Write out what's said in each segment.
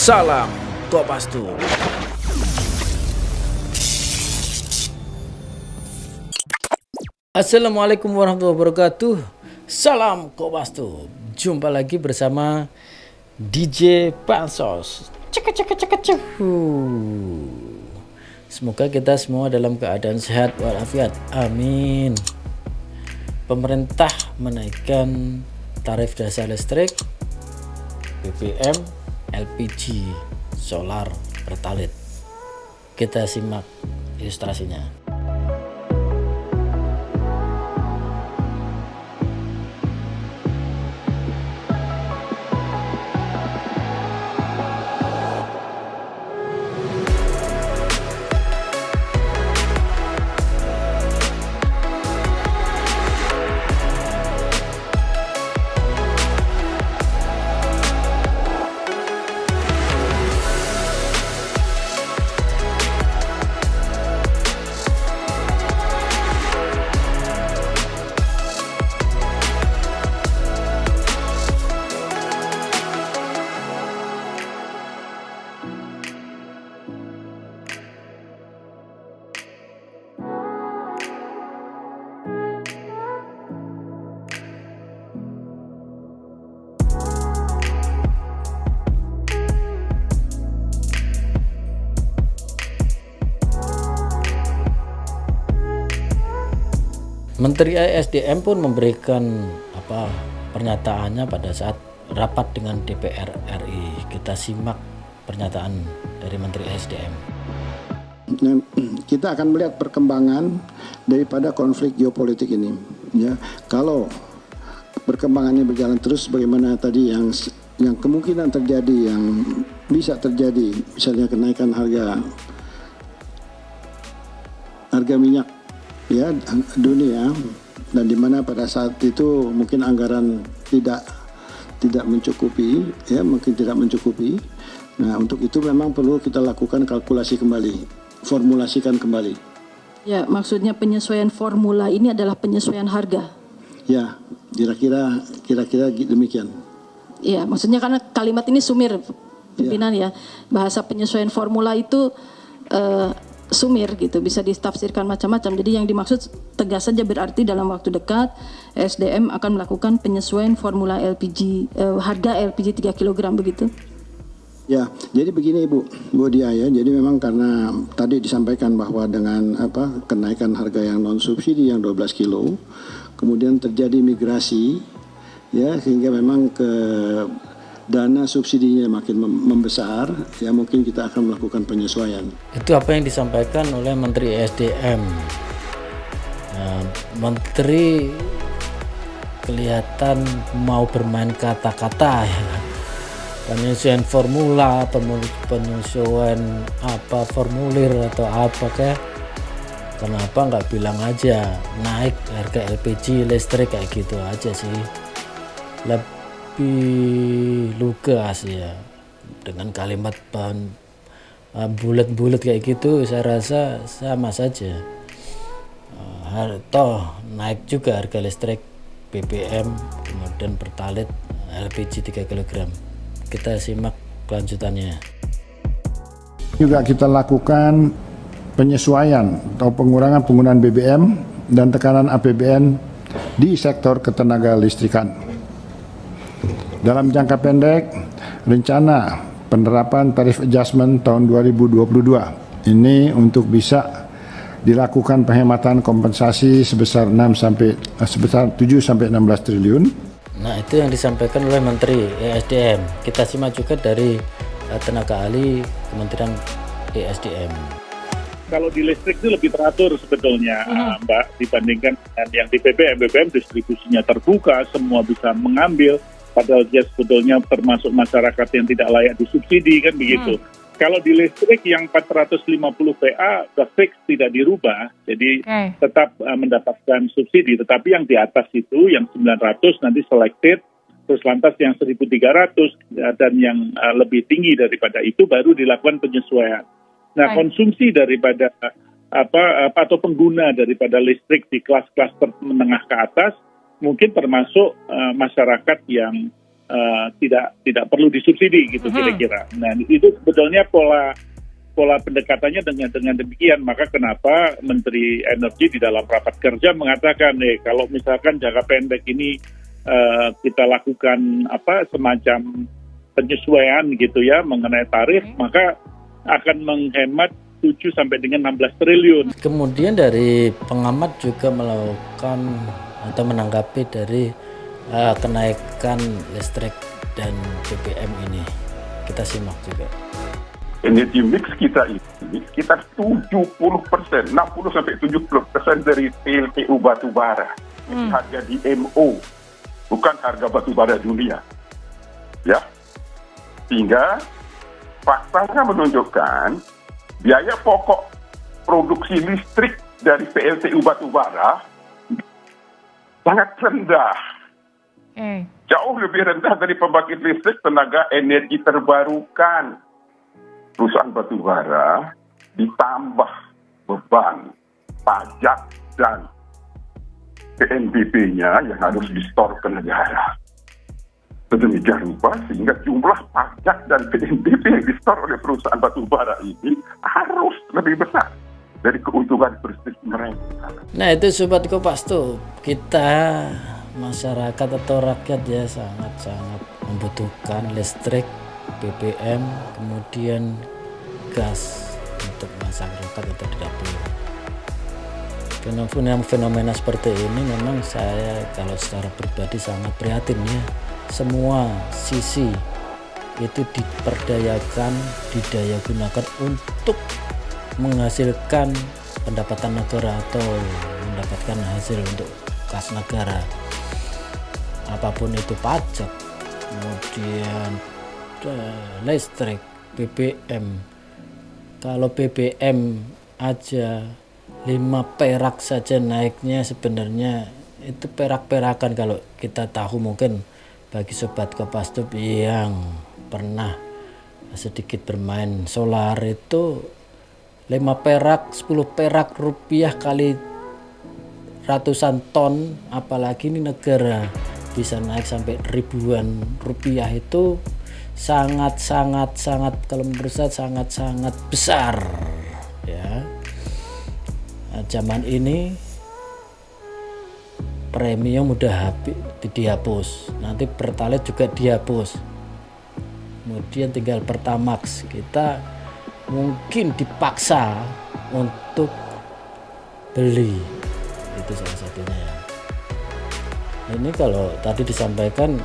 Salam Kopastus. Assalamualaikum warahmatullahi wabarakatuh. Salam Kopastus. Jumpa lagi bersama DJ Pansos. Semoga kita semua dalam keadaan sehat walafiat. Amin. Pemerintah menaikkan tarif dasar listrik, BBM, LPG, solar, pertalite. Kita simak ilustrasinya. Menteri ESDM pun memberikan pernyataannya pada saat rapat dengan DPR RI. Kita simak pernyataan dari Menteri ESDM. Kita akan melihat perkembangan daripada konflik geopolitik ini. Ya, kalau perkembangannya berjalan terus, bagaimana tadi yang kemungkinan terjadi, yang bisa terjadi, misalnya kenaikan harga minyak ya dunia, dan dimana pada saat itu mungkin anggaran tidak mencukupi, ya mungkin tidak mencukupi. Nah, untuk itu memang perlu kita lakukan kalkulasi kembali, formulasikan kembali. Ya, maksudnya penyesuaian formula ini adalah penyesuaian harga. Ya, kira-kira demikian. Iya, maksudnya karena kalimat ini sumir, pimpinan ya. Bahasa penyesuaian formula itu sumir gitu, bisa ditafsirkan macam-macam. Jadi yang dimaksud tegas saja, berarti dalam waktu dekat SDM akan melakukan penyesuaian formula LPG, harga LPG 3 kg begitu. Ya, jadi begini Bu Dia ya. Jadi memang karena tadi disampaikan bahwa dengan kenaikan harga yang non subsidi yang 12 kilo, kemudian terjadi migrasi ya, sehingga memang dana subsidinya makin membesar, ya mungkin kita akan melakukan penyesuaian. Itu apa yang disampaikan oleh Menteri ESDM. Menteri kelihatan mau bermain kata-kata ya. Penyesuaian formula, penyesuaian formulir atau apa kayak. Kenapa nggak bilang aja naik harga LPG listrik kayak gitu aja sih. Lebih lugas ya, dengan kalimat bulat-bulat kayak gitu, saya rasa sama saja. Toh naik juga harga listrik, BBM, kemudian pertalite, LPG 3 kg. Kita simak kelanjutannya. Juga kita lakukan penyesuaian atau pengurangan penggunaan BBM dan tekanan APBN di sektor ketenaga listrikan. Dalam jangka pendek, rencana penerapan tarif adjustment tahun 2022 ini untuk bisa dilakukan penghematan kompensasi sebesar 7 sampai 16 triliun. Nah, itu yang disampaikan oleh Menteri ESDM. Kita simak juga dari tenaga ahli Kementerian ESDM. Kalau di listrik itu lebih teratur sebetulnya, Mbak, dibandingkan dengan yang di BBM distribusinya terbuka, semua bisa mengambil. Padahal dia sebetulnya termasuk masyarakat yang tidak layak disubsidi, kan begitu. Kalau di listrik yang 450 VA sudah fix, tidak dirubah, jadi tetap mendapatkan subsidi. Tetapi yang di atas itu, yang 900 nanti selected, terus lantas yang 1.300 dan yang lebih tinggi daripada itu baru dilakukan penyesuaian. Nah, konsumsi daripada atau pengguna daripada listrik di kelas-kelas menengah ke atas mungkin termasuk masyarakat yang tidak perlu disubsidi gitu kira-kira. Nah itu sebetulnya pola pendekatannya dengan demikian. Maka kenapa Menteri Energi di dalam rapat kerja mengatakan kalau misalkan jangka pendek ini kita lakukan semacam penyesuaian gitu ya mengenai tarif, maka akan menghemat 7 sampai dengan 16 triliun. Kemudian dari pengamat juga melakukan atau menanggapi dari kenaikan listrik dan BBM ini. Kita simak juga. Energi mix kita ini sekitar 70%, 60 sampai 70% dari PLTU batubara. Harga DMO, bukan harga batubara dunia. Ya. Sehingga faktanya menunjukkan biaya pokok produksi listrik dari PLTU batubara sangat rendah. Jauh lebih rendah dari pembangkit listrik tenaga energi terbarukan. Perusahaan batubara ditambah beban pajak dan PNBP-nya yang harus di-store ke negara. Sedemikian rupa sehingga jumlah pajak dan PNBP yang di-store oleh perusahaan batubara ini harus lebih besar dari keuntungan bersih mereka. Nah itu Sobat Kompas tuh, kita masyarakat atau rakyat ya sangat-sangat membutuhkan listrik, BBM, kemudian gas untuk masyarakat atau di dapur. Fenomena seperti ini memang saya kalau secara pribadi sangat prihatin ya. Semua sisi itu diperdayakan, didaya gunakan untuk menghasilkan pendapatan negara atau mendapatkan hasil untuk kas negara. Apapun itu pajak, kemudian listrik, BBM. Kalau BBM aja 5 perak saja naiknya, sebenarnya itu perak-perakan. Kalau kita tahu mungkin bagi Sobat Kompas yang pernah sedikit bermain solar itu 5 perak, 10 perak rupiah kali ratusan ton, apalagi ini negara bisa naik sampai ribuan rupiah, itu sangat kalau menurut saya sangat besar ya. Nah, zaman ini premium udah habis, dihapus, nanti Pertalite juga dihapus, kemudian tinggal Pertamax. Kita mungkin dipaksa untuk beli, itu salah satunya ya. Ini kalau tadi disampaikan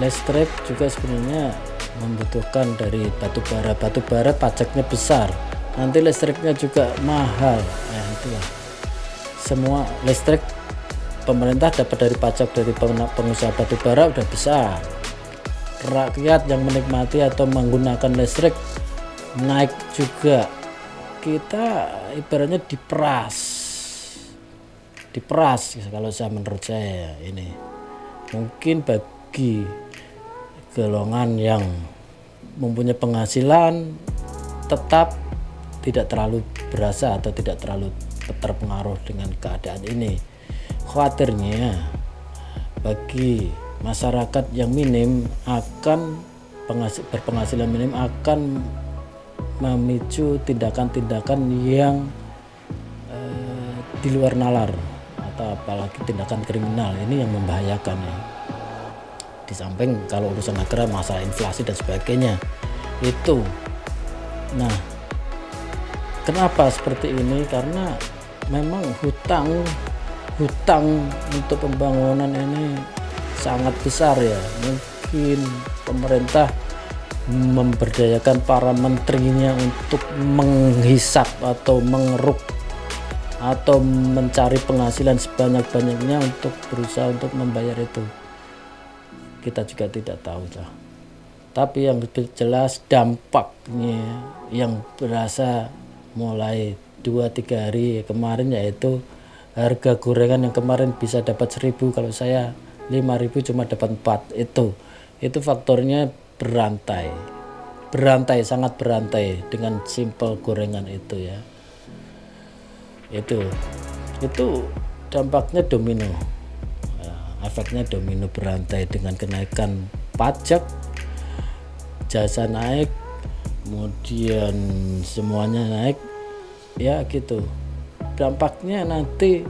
listrik juga sebenarnya membutuhkan dari batubara pajaknya besar, nanti listriknya juga mahal. Nah itulah, semua listrik pemerintah dapat dari pajak dari pengusaha batubara udah besar, rakyat yang menikmati atau menggunakan listrik naik juga. Kita ibaratnya diperas kalau menurut saya. Ini mungkin bagi golongan yang mempunyai penghasilan tetap tidak terlalu berasa atau tidak terlalu terpengaruh dengan keadaan ini. Khawatirnya bagi masyarakat yang minim akan berpenghasilan minim akan memicu tindakan-tindakan yang di luar nalar atau apalagi tindakan kriminal. Ini yang membahayakan ya. Di samping kalau urusan negara masalah inflasi dan sebagainya itu. Nah, kenapa seperti ini? Karena memang hutang untuk pembangunan ini sangat besar ya. Mungkin pemerintah memberdayakan para menterinya untuk menghisap atau mengeruk atau mencari penghasilan sebanyak-banyaknya untuk berusaha untuk membayar itu. Kita juga tidak tahu lah. Tapi yang jelas dampaknya yang berasa mulai 2-3 hari kemarin, yaitu harga gorengan yang kemarin bisa dapat 1.000, kalau saya 5.000 cuma dapat 4. Itu faktornya berantai, sangat berantai dengan simpel gorengan itu ya. Itu dampaknya domino, efeknya domino berantai dengan kenaikan pajak, jasa naik, kemudian semuanya naik, ya gitu. Dampaknya nanti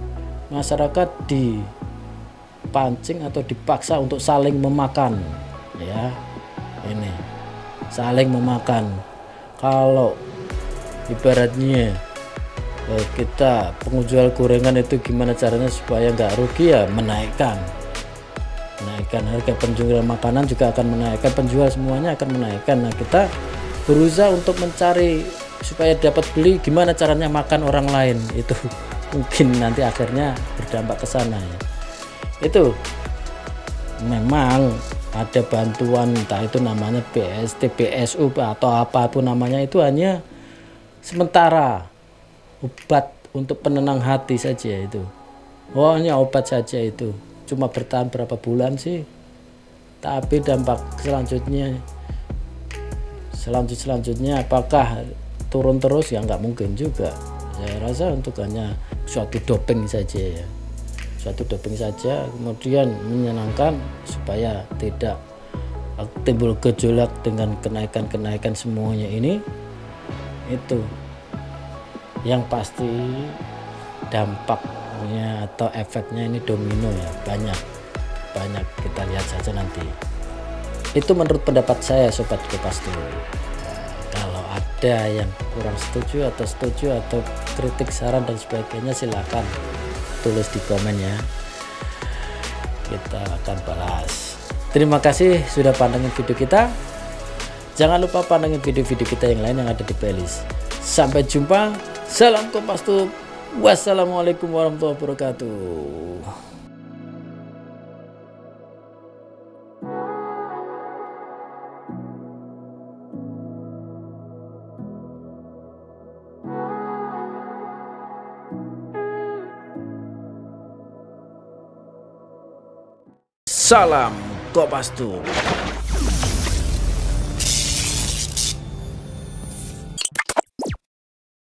masyarakat dipancing atau dipaksa untuk saling memakan, ya. Ini saling memakan. Kalau ibaratnya kita penjual gorengan itu gimana caranya supaya nggak rugi, ya menaikkan harga. Penjual makanan juga akan menaikkan, penjual semuanya akan menaikkan. Nah, kita berusaha untuk mencari supaya dapat beli, gimana caranya makan orang lain, itu mungkin nanti akhirnya berdampak ke sana ya. Itu memang ada bantuan, entah itu namanya BST, BSU atau apapun namanya, itu hanya sementara, obat untuk penenang hati saja itu. Oh, hanya obat saja itu, cuma bertahan berapa bulan sih, tapi dampak selanjutnya apakah turun terus, ya nggak mungkin juga. Saya rasa untuk hanya suatu doping saja ya, suatu doping saja, kemudian menyenangkan supaya tidak timbul gejolak dengan kenaikan semuanya ini. Itu yang pasti dampaknya atau efeknya ini domino ya, banyak kita lihat saja nanti. Itu menurut pendapat saya, Sobat Kopastur. Kalau ada yang kurang setuju atau kritik, saran dan sebagainya, silakan tulis di komen ya, kita akan balas. Terima kasih sudah pandangin video kita. Jangan lupa pandangin video-video kita yang lain yang ada di playlist. Sampai jumpa, salam Kopastur, wassalamualaikum warahmatullahi wabarakatuh. Salam Kopastur.